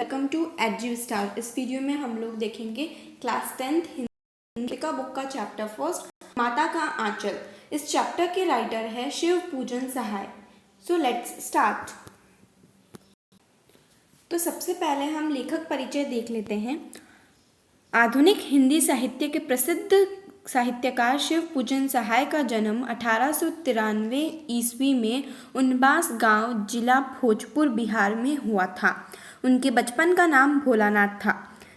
Welcome to एडज्यू star. इस video में हम लोग देखेंगे क्लास 10th हिंदी का बुक का चैप्टर फर्स्ट, माता का आंचल। इस चैप्टर के राइटर है शिव पूजन सहाय। So let's start. तो सबसे पहले हम लेखक परिचय देख लेते हैं। आधुनिक हिंदी साहित्य के प्रसिद्ध साहित्यकार शिव पूजन सहाय का जन्म 1893 ईस्वी में उनबास गांव, जिला भोजपुर, बिहार में हुआ था। उनके बचपन का नाम भोलानाथ था।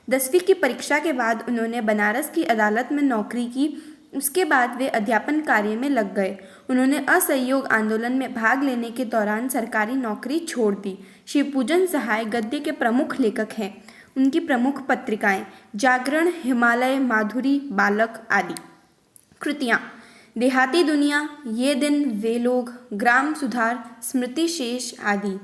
10वीं की परीक्षा के बाद उन्होंने बनारस की अदालत में नौकरी की। उसके बाद वे अध्यापन कार्य में लग गए। उन्होंने असहयोग आंदोलन में भाग लेने के दौरान सरकारी नौकरी छोड़ दी। शिवपूजन सहाय गद्य के प्रमुख लेखक हैं। उनकी प्रमुख पत्रिकाएं जागरण, हिमालय, माधुरी, बालक आदि। कृतियाँ: देहाती दुनिया, ये दिन, वे लोग, ग्राम सुधार, स्मृति शेष आदि।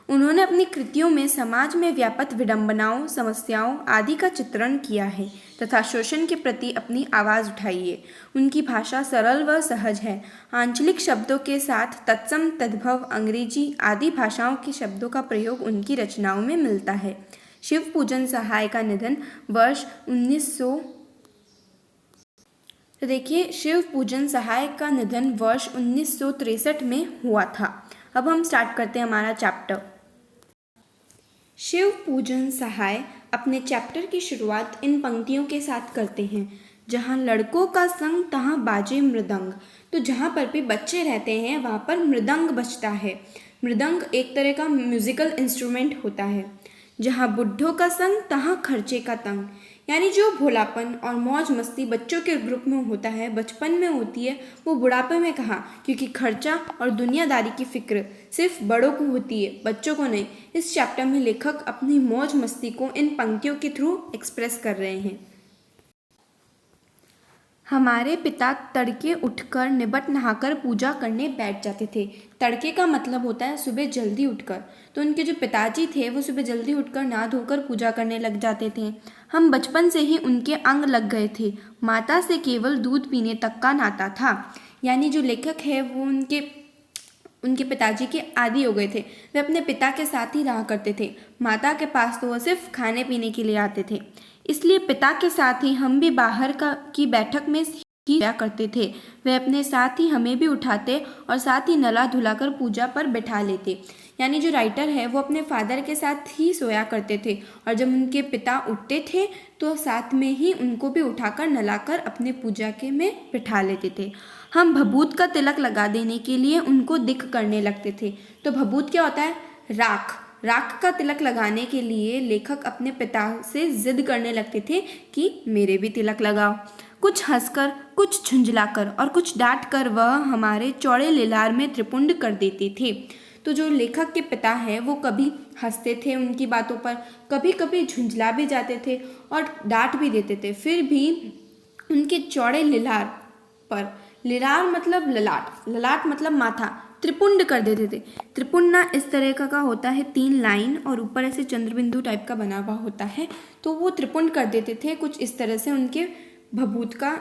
उन्होंने अपनी कृतियों में समाज में व्याप्त विडंबनाओं, समस्याओं आदि का चित्रण किया है तथा शोषण के प्रति अपनी आवाज़ उठाई है। उनकी भाषा सरल व सहज है। आंचलिक शब्दों के साथ तत्सम, तद्भव, अंग्रेजी आदि भाषाओं के शब्दों का प्रयोग उनकी रचनाओं में मिलता है। शिव पूजन सहाय का निधन वर्ष 1900 देखिए, शिव पूजन सहाय का निधन वर्ष 1963 में हुआ था। अब हम स्टार्ट करते हैं हमारा चैप्टर। शिव पूजन सहाय अपने चैप्टर की शुरुआत इन पंक्तियों के साथ करते हैं। जहाँ लड़कों का संग तहाँ बाजे मृदंग। तो जहाँ पर भी बच्चे रहते हैं वहाँ पर मृदंग बजता है। मृदंग एक तरह का म्यूजिकल इंस्ट्रूमेंट होता है। जहाँ बुढ़ों का संग तहाँ खर्चे का तंग, यानी जो भोलापन और मौज मस्ती बच्चों के ग्रुप में होता है, बचपन में होती है, वो बुढ़ापे में कहाँ, क्योंकि खर्चा और दुनियादारी की फिक्र सिर्फ बड़ों को होती है, बच्चों को नहीं। इस चैप्टर में लेखक अपनी मौज मस्ती को इन पंक्तियों के थ्रू एक्सप्रेस कर रहे हैं। हमारे पिता तड़के उठकर निबट नहाकर पूजा करने बैठ जाते थे। तड़के का मतलब होता है सुबह जल्दी उठकर। तो उनके जो पिताजी थे वो सुबह जल्दी उठकर नहा धोकर पूजा करने लग जाते थे। हम बचपन से ही उनके अंग लग गए थे। माता से केवल दूध पीने तक का नाता था। यानी जो लेखक है वो उनके पिताजी के आदी हो गए थे। वे अपने पिता के साथ ही रहा करते थे। माता के पास तो वो सिर्फ खाने पीने के लिए आते थे। इसलिए पिता के साथ ही हम भी बाहर की बैठक में ही किया करते थे। वे अपने साथ ही हमें भी उठाते और साथ ही नला धुलाकर पूजा पर बैठा लेते। यानी जो राइटर है वो अपने फादर के साथ ही सोया करते थे और जब उनके पिता उठते थे तो साथ में ही उनको भी उठाकर नलाकर अपने पूजा के में बैठा लेते थे। हम भभूत का तिलक लगा देने के लिए उनको दिक करने लगते थे। तो भभूत क्या होता है? राख। राख का तिलक लगाने के लिए लेखक अपने पिता से जिद करने लगते थे कि मेरे भी तिलक लगाओ। कुछ हंसकर, कुछ झुंझलाकर और कुछ डांट कर वह हमारे चौड़े लिलार में त्रिपुंड कर देते थे। तो जो लेखक के पिता हैं वो कभी हंसते थे उनकी बातों पर, कभी कभी झुंझला भी जाते थे और डांट भी देते थे। फिर भी उनके चौड़े लिलार पर, लिलार मतलब ललाट, ललाट मतलब माथा, त्रिपुंड कर देते थे। त्रिपुंड ना इस तरह का होता है, 3 लाइन और ऊपर ऐसे चंद्रबिंदु टाइप का बना हुआ होता है। तो वो त्रिपुंड कर देते थे कुछ इस तरह से, उनके भभूत का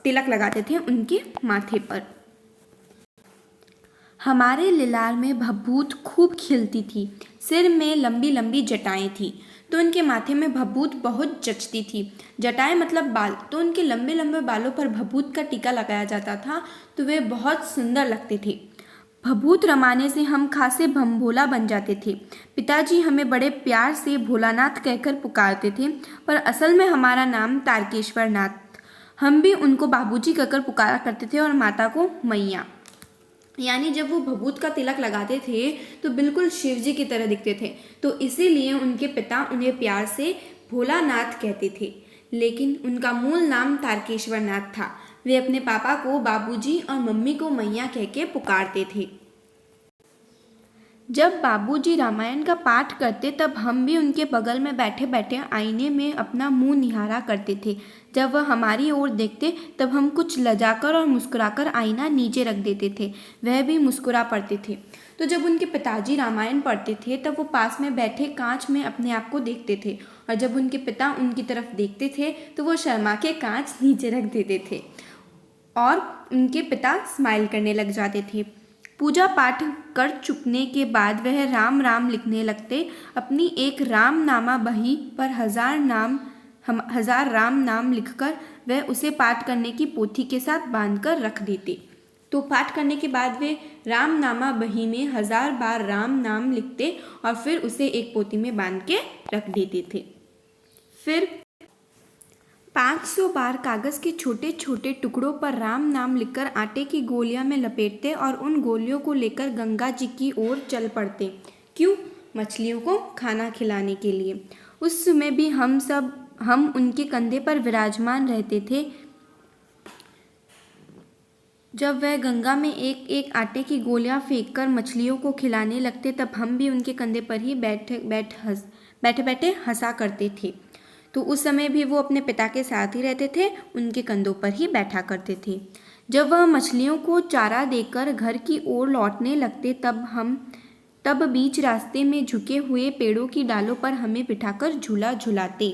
तिलक लगाते थे उनके माथे पर। हमारे लिलार में भभूत खूब खिलती थी। सिर में लंबी लंबी जटाएं थी तो उनके माथे में भभूत बहुत जचती थी। जटाएं मतलब बाल, तो उनके लंबे लंबे बालों पर भभूत का टीका लगाया जाता था तो वे बहुत सुंदर लगते थे। भभूत रमाने से हम खासे भंभोला बन जाते थे। पिताजी हमें बड़े प्यार से भोलानाथ कहकर पुकारते थे, पर असल में हमारा नाम तारकेश्वर नाथ। हम भी उनको बाबूजी कहकर पुकारा करते थे और माता को मैया। यानी जब वो भभूत का तिलक लगाते थे तो बिल्कुल शिव जी की तरह दिखते थे, तो इसीलिए उनके पिता उन्हें प्यार से भोलानाथ कहते थे। लेकिन उनका मूल नाम तारकेश्वर नाथ था। वे अपने पापा को बाबूजी और मम्मी को मैया कह के पुकारते थे। जब बाबूजी रामायण का पाठ करते तब हम भी उनके बगल में बैठे बैठे आईने में अपना मुंह निहारा करते थे। जब वह हमारी ओर देखते तब हम कुछ लजाकर और मुस्कुराकर आईना नीचे रख देते थे। वह भी मुस्कुरा पड़ते थे। तो जब उनके पिताजी रामायण पढ़ते थे तब वो पास में बैठे कांच में अपने आप को देखते थे और जब उनके पिता उनकी तरफ देखते थे तो वो शर्मा के कांच नीचे रख देते थे और उनके पिता स्माइल करने लग जाते थे। पूजा पाठ कर चुकने के बाद वह राम राम लिखने लगते। अपनी एक रामनामा बही पर 1000 राम नाम लिखकर वह उसे पाठ करने की पोथी के साथ बांधकर रख देते। तो पाठ करने के बाद वे रामनामा बही में 1000 बार राम नाम लिखते और फिर उसे एक पोथी में बांध के रख देते थे। फिर 500 बार कागज़ के छोटे छोटे टुकड़ों पर राम नाम लिखकर आटे की गोलियां में लपेटते और उन गोलियों को लेकर गंगा जी की ओर चल पड़ते। क्यों? मछलियों को खाना खिलाने के लिए। उस समय भी हम उनके कंधे पर विराजमान रहते थे। जब वह गंगा में एक एक आटे की गोलियां फेंककर मछलियों को खिलाने लगते तब हम भी उनके कंधे पर ही बैठे बैठे हंसा करते थे। तो उस समय भी वो अपने पिता के साथ ही रहते थे, उनके कंधों पर ही बैठा करते थे। जब वह मछलियों को चारा देकर घर की ओर लौटने लगते तब बीच रास्ते में झुके हुए पेड़ों की डालों पर हमें बिठाकर झूला झुलाते।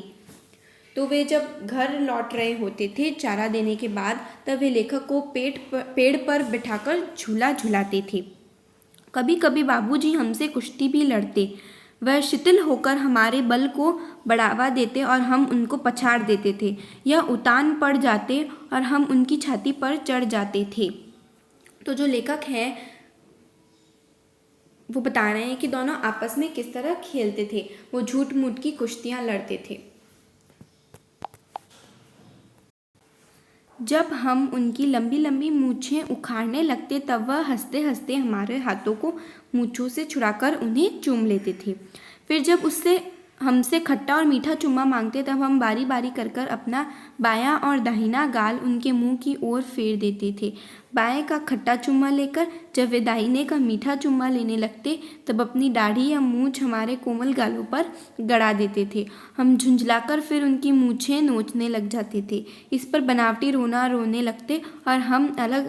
तो वे जब घर लौट रहे होते थे चारा देने के बाद, तब वे लेखक को पेड़ पर बिठाकर झूला झुलाते थे। कभी कभी बाबूजी हमसे कुश्ती भी लड़ते। वह शिथिल होकर हमारे बल को बढ़ावा देते और हम उनको पछाड़ देते थे, या उतान पड़ जाते और हम उनकी छाती पर चढ़ जाते थे। तो जो लेखक हैं वो बता रहे हैं कि दोनों आपस में किस तरह खेलते थे। वो झूठ मूठ की कुश्तियाँ लड़ते थे। जब हम उनकी लंबी लंबी मूछें उखाड़ने लगते तब वह हंसते हंसते हमारे हाथों को मूछों से छुड़ाकर उन्हें चूम लेते थे। फिर जब उससे हमसे खट्टा और मीठा चुम्मा मांगते तब हम बारी बारी कर अपना बायां और दाहिना गाल उनके मुंह की ओर फेर देते थे। बाएं का खट्टा चुम्मा लेकर जब वे दाहिने का मीठा चुम्मा लेने लगते तब अपनी दाढ़ी या मूछ हमारे कोमल गालों पर गड़ा देते थे। हम झुंझलाकर फिर उनकी मूछें नोचने लग जाते थे। इस पर बनावटी रोना रोने लगते और हम अलग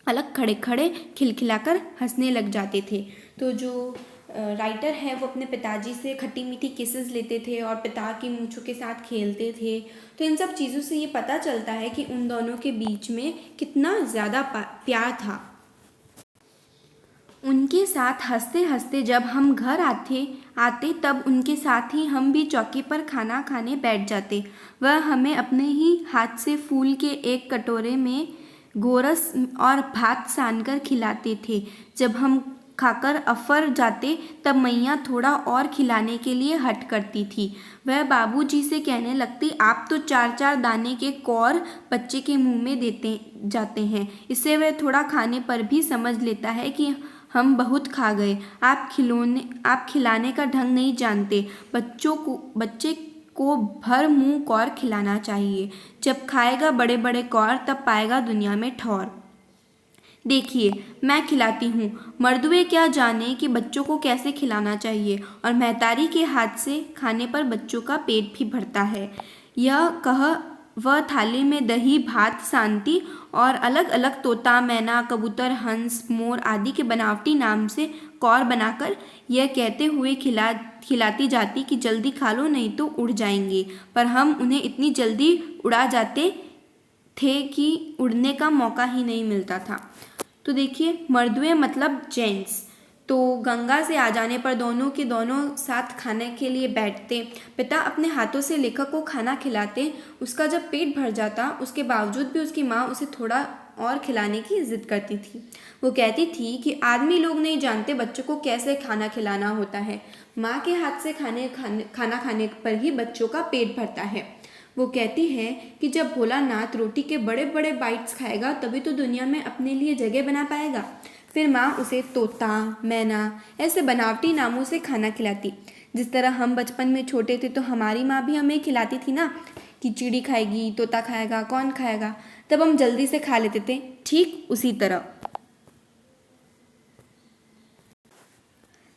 अलग खड़े खड़े खिलखिलाकर हंसने लग जाते थे। तो जो राइटर है वो अपने पिताजी से खट्टी मीठी किसेस लेते थे और पिता की मूँछों के साथ खेलते थे। तो इन सब चीज़ों से ये पता चलता है कि उन दोनों के बीच में कितना ज़्यादा प्यार था। उनके साथ हंसते हंसते जब हम घर आते तब उनके साथ ही हम भी चौकी पर खाना खाने बैठ जाते। वह हमें अपने ही हाथ से फूल के एक कटोरे में गोरस और भात सानकर खिलाते थे। जब हम खाकर अफर जाते तब मैया थोड़ा और खिलाने के लिए हट करती थी। वह बाबूजी से कहने लगती, आप तो 4-4 दाने के कौर बच्चे के मुंह में देते जाते हैं। इससे वह थोड़ा खाने पर भी समझ लेता है कि हम बहुत खा गए। आप खिलाने का ढंग नहीं जानते। बच्चे को भर मुंह कौर खिलाना चाहिए। जब खाएगा बड़े बड़े कौर तब पाएगा दुनिया में ठौर। देखिए मैं खिलाती हूँ। मर्दुए क्या जाने कि बच्चों को कैसे खिलाना चाहिए, और महतारी के हाथ से खाने पर बच्चों का पेट भी भरता है। यह कह वह थाली में दही भात सांती और अलग अलग तोता मैना कबूतर हंस मोर आदि के बनावटी नाम से कौर बनाकर यह कहते हुए खिलाती जाती कि जल्दी खा लो नहीं तो उड़ जाएंगे। पर हम उन्हें इतनी जल्दी उड़ा जाते थे कि उड़ने का मौका ही नहीं मिलता था। तो देखिए मर्दुए मतलब जेंट्स। तो गंगा से आ जाने पर दोनों के दोनों साथ खाने के लिए बैठते। पिता अपने हाथों से लेखक को खाना खिलाते। उसका जब पेट भर जाता उसके बावजूद भी उसकी माँ उसे थोड़ा और खिलाने की जिद करती थी। वो कहती थी कि आदमी लोग नहीं जानते बच्चों को कैसे खाना खिलाना होता है। माँ के हाथ से खाना खाने पर ही बच्चों का पेट भरता है। वो कहती है कि जब भोलानाथ रोटी के बड़े बड़े बाइट्स खाएगा तभी तो दुनिया में अपने लिए जगह बना पाएगा। फिर माँ उसे तोता मैना ऐसे बनावटी नामों से खाना खिलाती। जिस तरह हम बचपन में छोटे थे तो हमारी माँ भी हमें खिलाती थी ना, कि चिड़ी खाएगी, तोता खाएगा, कौन खाएगा, तब हम जल्दी से खा लेते थे। ठीक उसी तरह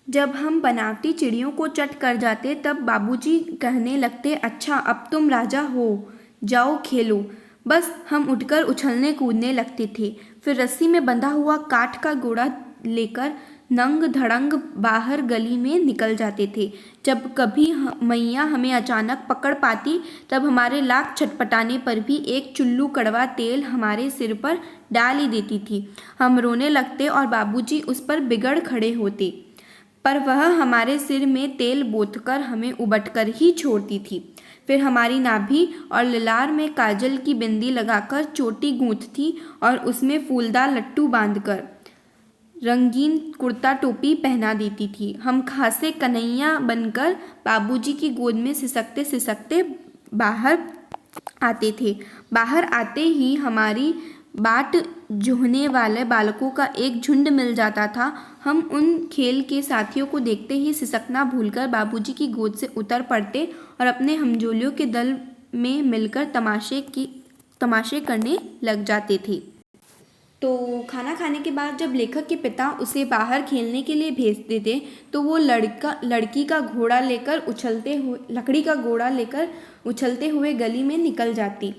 जब हम बनावटी चिड़ियों को चट कर जाते तब बाबूजी कहने लगते, अच्छा अब तुम राजा हो, जाओ खेलो। बस हम उठकर उछलने कूदने लगते थे। फिर रस्सी में बंधा हुआ काठ का घोड़ा लेकर नंग धड़ंग बाहर गली में निकल जाते थे। जब कभी मैया हमें अचानक पकड़ पाती तब हमारे लाख छटपटाने पर भी एक चुल्लू कड़वा तेल हमारे सिर पर डाल ही देती थी। हम रोने लगते और बाबूजी उस पर बिगड़ खड़े होते, पर वह हमारे सिर में तेल बोतकर हमें उबटकर ही छोड़ती थी। फिर हमारी नाभि और लिलार में काजल की बिंदी लगाकर चोटी गूंथती और उसमें फूलदार लट्टू बांधकर रंगीन कुर्ता टोपी पहना देती थी। हम खासे कन्हैया बनकर बाबूजी की गोद में सिसकते सिसकते बाहर आते थे। बाहर आते ही हमारी बाट जोहने वाले बालकों का एक झुंड मिल जाता था। हम उन खेल के साथियों को देखते ही सिसकना भूलकर बाबूजी की गोद से उतर पड़ते और अपने हमजोलियों के दल में मिलकर तमाशे करने लग जाते थे। तो खाना खाने के बाद जब लेखक के पिता उसे बाहर खेलने के लिए भेजते थे तो वो लकड़ी का घोड़ा लेकर उछलते हुए गली में निकल जाती।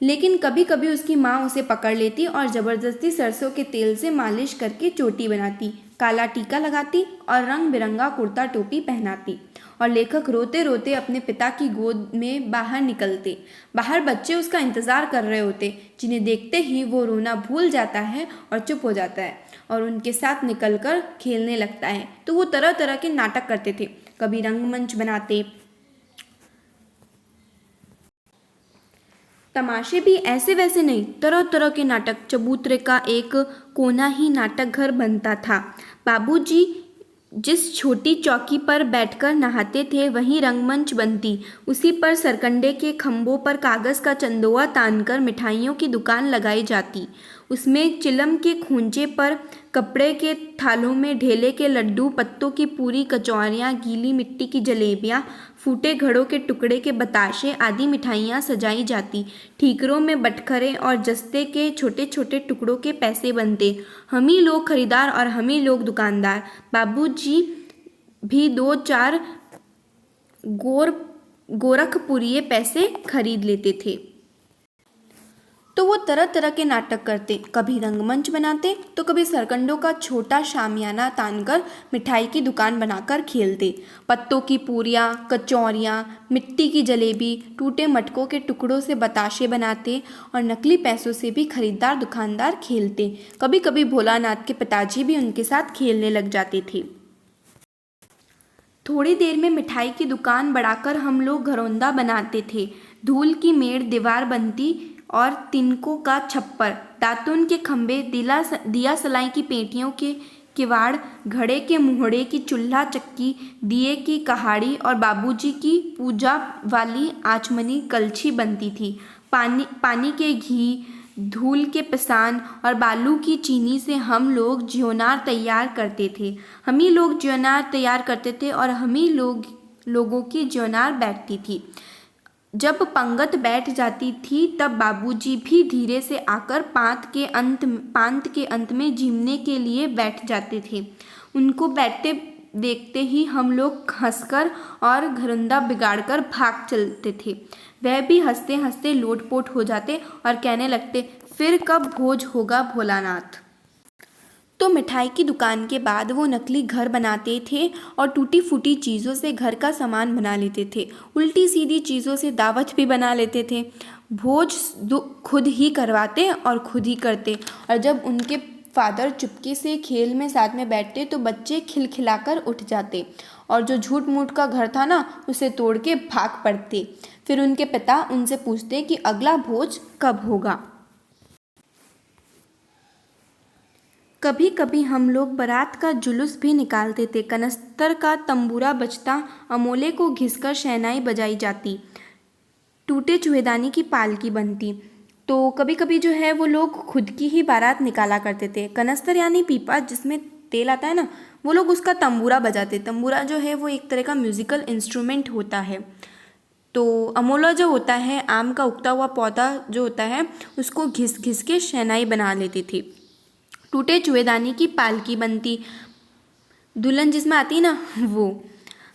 लेकिन कभी कभी उसकी माँ उसे पकड़ लेती और ज़बरदस्ती सरसों के तेल से मालिश करके चोटी बनाती, काला टीका लगाती और रंग बिरंगा कुर्ता टोपी पहनाती। और लेखक रोते रोते अपने पिता की गोद में बाहर निकलते। बाहर बच्चे उसका इंतज़ार कर रहे होते, जिन्हें देखते ही वो रोना भूल जाता है और चुप हो जाता है और उनके साथ निकलकर खेलने लगता है। तो वो तरह तरह के नाटक करते थे। कभी रंगमंच बनाते, तमाशे भी ऐसे वैसे नहीं, तरह तरह के नाटक। चबूतरे का एक कोना ही नाटक घर बनता था। बाबूजी जिस छोटी चौकी पर बैठकर नहाते थे वहीं रंगमंच बनती। उसी पर सरकंडे के खंभों पर कागज़ का चंदोआ तानकर मिठाइयों की दुकान लगाई जाती। उसमें चिलम के खूंचे पर कपड़े के थालों में ढेले के लड्डू, पत्तों की पूरी, कचौरियाँ, गीली मिट्टी की जलेबियाँ, फूटे घड़ों के टुकड़े के बताशे आदि मिठाइयाँ सजाई जाती। ठीकरों में बटखरे और जस्ते के छोटे छोटे टुकड़ों के पैसे बनते। हम ही लोग खरीदार और हम ही लोग दुकानदार। बाबूजी भी 2-4 गोरखपुरिये पैसे खरीद लेते थे। तो वो तरह तरह के नाटक करते, कभी रंगमंच बनाते तो कभी सरकंडों का छोटा शामियाना तानकर मिठाई की दुकान बनाकर खेलते। पत्तों की पूरियाँ, कचौरियाँ, मिट्टी की जलेबी, टूटे मटकों के टुकड़ों से बताशे बनाते और नकली पैसों से भी खरीदार दुकानदार खेलते। कभी कभी भोलानाथ के पिताजी भी उनके साथ खेलने लग जाते थे। थोड़ी देर में मिठाई की दुकान बढ़ाकर हम लोग घरौंदा बनाते थे। धूल की मेड़ दीवार बनती और तिनकों का छप्पर, दातुन के खंभे, दिया सलाई की पेटियों के किवाड़, घड़े के मुहड़े की चूल्हा चक्की, दिए की कहाड़ी और बाबूजी की पूजा वाली आचमनी कलछी बनती थी। पानी के घी, धूल के पिसान और बालू की चीनी से हम लोग ज्योनार तैयार करते थे। हम ही लोग ज्योनार तैयार करते थे और हम ही लोगों की ज्योनार बैठती थी। जब पंगत बैठ जाती थी तब बाबूजी भी धीरे से आकर पांत के अंत में जीमने के लिए बैठ जाते थे। उनको बैठते देखते ही हम लोग हंसकर और घरौंदा बिगाड़कर भाग चलते थे। वह भी हंसते हंसते लोटपोट हो जाते और कहने लगते, फिर कब भोज होगा भोलानाथ। तो मिठाई की दुकान के बाद वो नकली घर बनाते थे और टूटी फूटी चीज़ों से घर का सामान बना लेते थे। उल्टी सीधी चीज़ों से दावत भी बना लेते थे। भोज खुद ही करवाते और खुद ही करते। और जब उनके फादर चुपके से खेल में साथ में बैठते तो बच्चे खिलखिलाकर उठ जाते और जो झूठ मूठ का घर था ना उसे तोड़ के भाग पड़ते। फिर उनके पिता उनसे पूछते कि अगला भोज कब होगा। कभी कभी हम लोग बारात का जुलूस भी निकालते थे। कनस्तर का तंबूरा बजता, अमोले को घिसकर शहनाई बजाई जाती, टूटे चूहेदानी की पालकी बनती। तो कभी कभी जो है वो लोग खुद की ही बारात निकाला करते थे। कनस्तर यानी पीपा जिसमें तेल आता है ना, वो लोग उसका तंबूरा बजाते। तंबूरा जो है वो एक तरह का म्यूज़िकल इंस्ट्रूमेंट होता है। तो अमोला जो होता है, आम का उगता हुआ पौधा जो होता है, उसको घिस घिस के शहनाई बना लेती थी। टूटे चूहेदानी की पालकी बनती, दुल्हन जिसमें आती ना वो।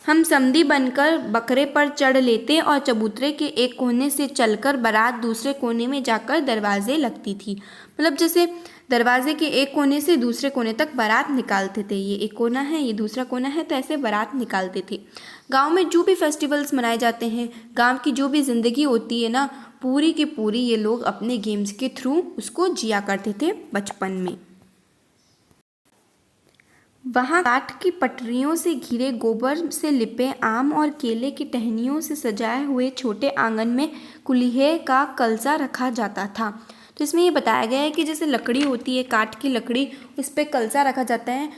हम समधी बनकर बकरे पर चढ़ लेते और चबूतरे के एक कोने से चलकर बारात दूसरे कोने में जाकर दरवाजे लगती थी। मतलब जैसे दरवाजे के एक कोने से दूसरे कोने तक बारात निकालते थे। ये एक कोना है, ये दूसरा कोना है, तो ऐसे बारात निकालते थे। गांव में जो भी फेस्टिवल्स मनाए जाते हैं, गांव की जो भी ज़िंदगी होती है ना, पूरी की पूरी ये लोग अपने गेम्स के थ्रू उसको जिया करते थे बचपन में। वहाँ काठ की पटरियों से घिरे, गोबर से लिपे, आम और केले की टहनियों से सजाए हुए छोटे आंगन में कुल्हे का कलसा रखा जाता था। तो इसमें ये बताया गया है कि जैसे लकड़ी होती है, काठ की लकड़ी, उस पर कलसा रखा जाता है,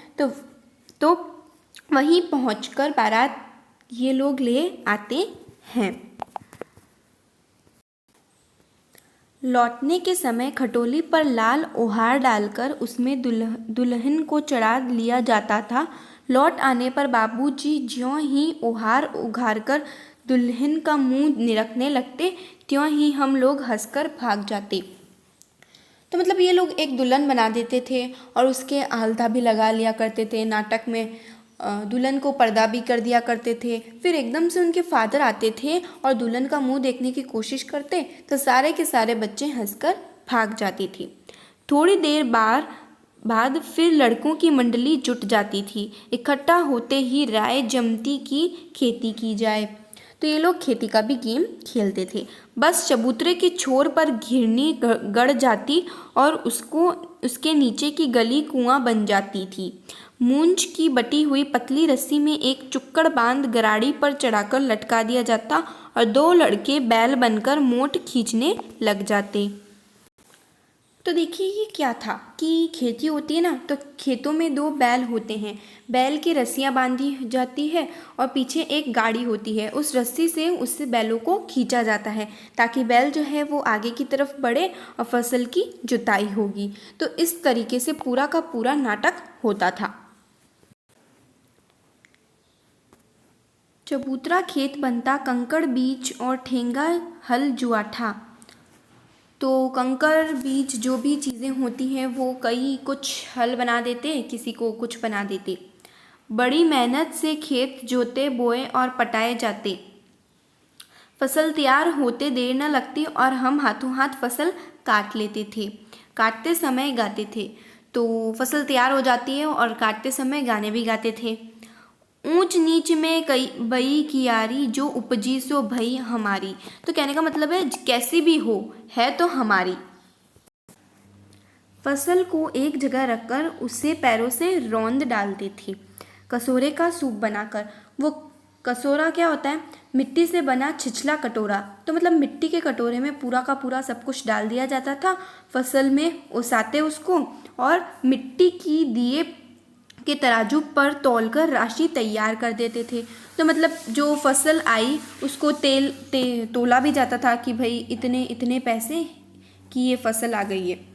तो वहीं पहुंचकर बारात ये लोग ले आते हैं। लौटने के समय खटोली पर लाल ओहार डालकर उसमें दुल्हन को चढ़ा लिया जाता था। लौट आने पर बाबूजी ज्यों ही ओहार उघारकर दुल्हन का मुंह निरखने लगते, त्यों ही हम लोग हंसकर भाग जाते। तो मतलब ये लोग एक दुल्हन बना देते थे और उसके आलता भी लगा लिया करते थे। नाटक में दुल्हन को पर्दा भी कर दिया करते थे। फिर एकदम से उनके फादर आते थे और दुल्हन का मुंह देखने की कोशिश करते, तो सारे के सारे बच्चे हंसकर भाग जाती थी। थोड़ी देर बाद फिर लड़कों की मंडली जुट जाती थी। इकट्ठा होते ही राय जमती की खेती की जाए। तो ये लोग खेती का भी गेम खेलते थे। बस चबूतरे के छोर पर घिरनी गड़ जाती और उसके नीचे की गली कुआं बन जाती थी। मूंज की बटी हुई पतली रस्सी में एक चुक्कड़ बांध गराड़ी पर चढ़ाकर लटका दिया जाता और दो लड़के बैल बनकर मोट खींचने लग जाते। तो देखिए ये क्या था कि खेती होती है ना, तो खेतों में दो बैल होते हैं। बैल की रस्सियाँ बांधी जाती है और पीछे एक गाड़ी होती है। उस रस्सी से उससे बैलों को खींचा जाता है ताकि बैल जो है वो आगे की तरफ बढ़े और फसल की जुताई होगी। तो इस तरीके से पूरा का पूरा नाटक होता था। चबूतरा खेत बनता, कंकड़ बीज और ठेंगा हल जुआठा। तो कंकड़ बीज जो भी चीज़ें होती हैं वो कुछ हल बना देते, किसी को कुछ बना देते। बड़ी मेहनत से खेत जोते, बोए और पटाए जाते। फसल तैयार होते देर न लगती और हम हाथों हाथ फसल काट लेते थे। काटते समय गाते थे। तो फसल तैयार हो जाती है और काटते समय गाने भी गाते थे। ऊंच नीच में कई बई कियारी, जो उपजी सो भई हमारी। तो कहने का मतलब है कैसी भी हो, है तो हमारी। फसल को एक जगह रखकर उसे पैरों से रौंद डालते थे कसोरे का सूप बनाकर। वो कसोरा क्या होता है? मिट्टी से बना छिछला कटोरा। तो मतलब मिट्टी के कटोरे में पूरा का पूरा सब कुछ डाल दिया जाता था, फसल में ओसाते उसको और मिट्टी की दिए के तराजू पर तौलकर राशि तैयार कर देते थे। तो मतलब जो फसल आई उसको तोला भी जाता था कि भाई इतने इतने पैसे की ये फसल आ गई है।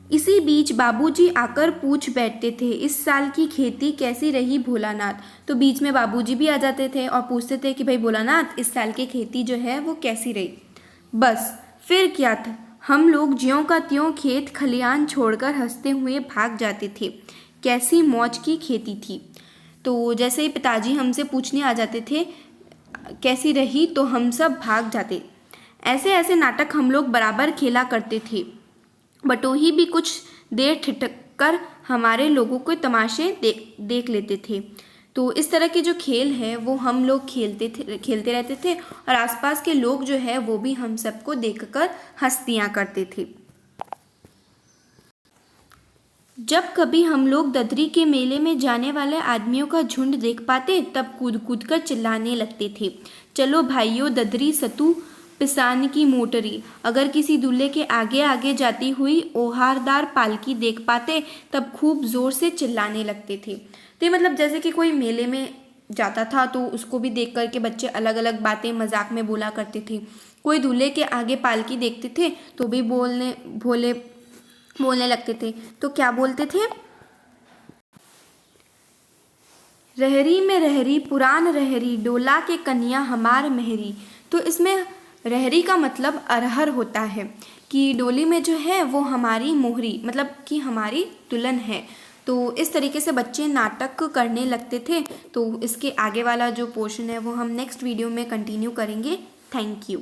इसी बीच बाबूजी आकर पूछ बैठते थे, इस साल की खेती कैसी रही भोलानाथ। तो बीच में बाबूजी भी आ जाते थे और पूछते थे कि भाई भोलानाथ इस साल की खेती जो है वो कैसी रही। बस फिर क्या था, हम लोग ज्यों का त्यों खेत खलियान छोड़कर हंसते हुए भाग जाते थे। कैसी मौज की खेती थी। तो जैसे ही पिताजी हमसे पूछने आ जाते थे कैसी रही, तो हम सब भाग जाते। ऐसे ऐसे नाटक हम लोग बराबर खेला करते थे। बटोही भी कुछ देर ठिठक कर हमारे लोगों को तमाशे देख लेते थे। तो इस तरह के जो खेल है वो हम लोग खेलते रहते थे और आसपास के लोग जो है वो भी हम सबको देखकर हंसतियाँ करते थे। जब कभी हम लोग ददरी के मेले में जाने वाले आदमियों का झुंड देख पाते, तब कूद कूद कर चिल्लाने लगते थे, चलो भाइयों ददरी सतू पिसान की मोटरी। अगर किसी दूल्हे के आगे आगे जाती हुई ओहारदार पालकी देख पाते, तब खूब जोर से चिल्लाने लगते थे। तो मतलब जैसे कि कोई मेले में जाता था तो उसको भी देख करके बच्चे अलग अलग बातें मजाक में बोला करते थे। कोई दूल्हे के आगे पालकी देखते थे तो भी बोलने लगते थे। तो क्या बोलते थे? रहरी में रहरी पुरान रहरी, डोला के कन्या हमार मेहरी। तो इसमें रहरी का मतलब अरहर होता है कि डोली में जो है वो हमारी मोहरी, मतलब कि हमारी दुल्हन है। तो इस तरीके से बच्चे नाटक करने लगते थे। तो इसके आगे वाला जो पोर्शन है वो हम नेक्स्ट वीडियो में कंटिन्यू करेंगे। Thank you.